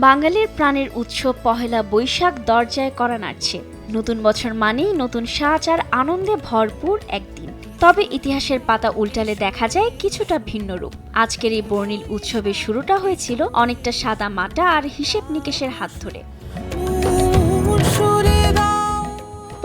বাঙালির প্রাণের উৎসব পহেলা বৈশাখ দরজায় কড়া নাড়ছে। নতুন বছর মানেই নতুন সাজ আর আনন্দে ভরপুর একদিন। তবে ইতিহাসের পাতা উল্টালে দেখা যায় কিছুটা ভিন্ন রূপ। আজকের এই বর্ণিল উৎসবের শুরুটা হয়েছিল অনেকটা সাদা মাটা আর হিসেব নিকেশের হাত ধরে।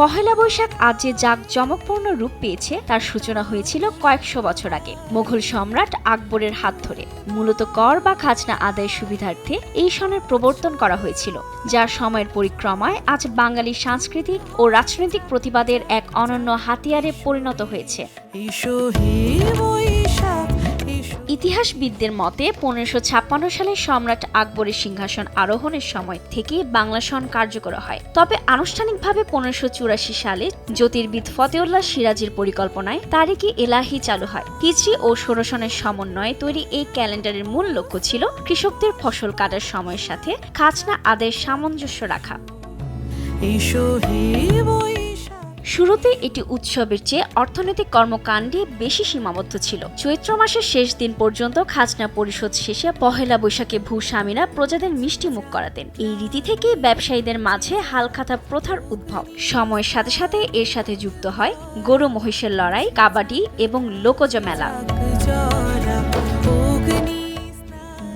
পহেলা বৈশাখ আজ যে জাঁকজমকপূর্ণ রূপ পেয়েছে তার সূচনা হয়েছিল কয়েকশো বছর আগে মোগল সম্রাট আকবরের হাত ধরে। মূলত কর বা খাজনা আদায়ের সুবিধার্থে এই সনের প্রবর্তন করা হয়েছিল, যা সময়ের পরিক্রমায় আজ বাঙালি সাংস্কৃতিক ও রাজনৈতিক প্রতিবাদের এক অনন্য হাতিয়ারে পরিণত হয়েছে। ইতিহাসবিদদের মতে 1556 সালে সম্রাট আকবরের সিংহাসন আরোহণের সময় থেকে বাংলা সন কার্যকর হয়। তবে আনুষ্ঠানিকভাবে 1584 সালে জ্যোতির্বিদ ফতেউল্লাহ সিরাজীর পরিকল্পনায় তারিখে এলাহি চালু হয়। হিজরি ও ষোড়শনের সমন্বয়ে তৈরি এই ক্যালেন্ডারের মূল লক্ষ্য ছিল কৃষকদের ফসল কাটার সময়ের সাথে খাজনা আদায়ের সামঞ্জস্য রাখা। শুরুতে এটি উৎসবের চেয়ে অর্থনৈতিক কর্মকাণ্ডে বেশি সীমাবদ্ধ ছিল। চৈত্র মাসের শেষ দিন পর্যন্ত খাজনা পরিশোধ শেষে পহেলা বৈশাখে ভূস্বামীরা প্রজাদের মিষ্টি মুখ করাতেন। এই রীতি থেকেই ব্যবসায়ীদের মাঝে হালখাতা প্রথার উদ্ভব। সময়ের সাথে সাথে এর সাথে যুক্ত হয় গরু মহিষের লড়াই, কাবাডি এবং লোকজ মেলা।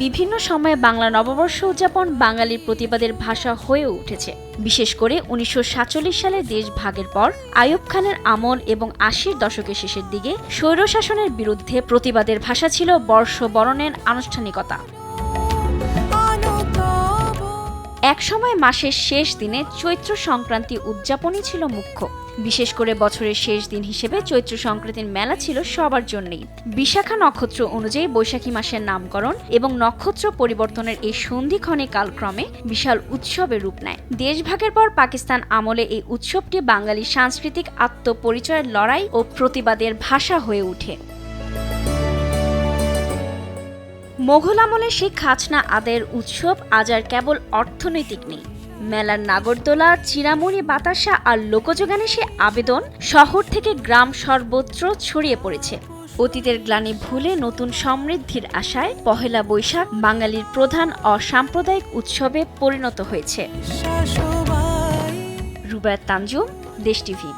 বিভিন্ন সময়ে বাংলা নববর্ষ উদযাপন বাঙালির প্রতিবাদের ভাষা হয়ে উঠেছে। বিশেষ করে 1947 সালে দেশ ভাগের পর আইয়ুব খানের আমল এবং 80-র দশকের শেষের দিকে স্বৈরশাসনের বিরুদ্ধে প্রতিবাদের ভাষা ছিল বর্ষবরণের আনুষ্ঠানিকতা। একসময় মাসের শেষ দিনে চৈত্র সংক্রান্তি উদযাপনই ছিল মুখ্য। বিশেষ করে বছরের শেষ দিন হিসেবে চৈত্র সংক্রান্তির মেলা ছিল সবার জন্যই। বিশাখা নক্ষত্র অনুযায়ী বৈশাখী মাসের নামকরণ এবং নক্ষত্র পরিবর্তনের এই সন্ধিক্ষণে কালক্রমে বিশাল উৎসবের রূপ নেয়। দেশভাগের পর পাকিস্তান আমলে এই উৎসবটি বাঙালি সাংস্কৃতিক আত্মপরিচয়ের লড়াই ও প্রতিবাদের ভাষা হয়ে ওঠে। মোগল আমলে সেই খাজনা আদায়ের উৎসব আজ আর কেবল অর্থনৈতিক নেই। মেলার নাগরদোলা, চিরামুড়ি, বাতাসা আর লোকজগানে সে আবেদন শহর থেকে গ্রাম সর্বত্র ছড়িয়ে পড়েছে। অতীতের গ্লানি ভুলে নতুন সমৃদ্ধির আশায় পহেলা বৈশাখ বাঙালির প্রধান অসাম্প্রদায়িক উৎসবে পরিণত হয়েছে। রুবায়াত তানজুম, দেশ টিভি।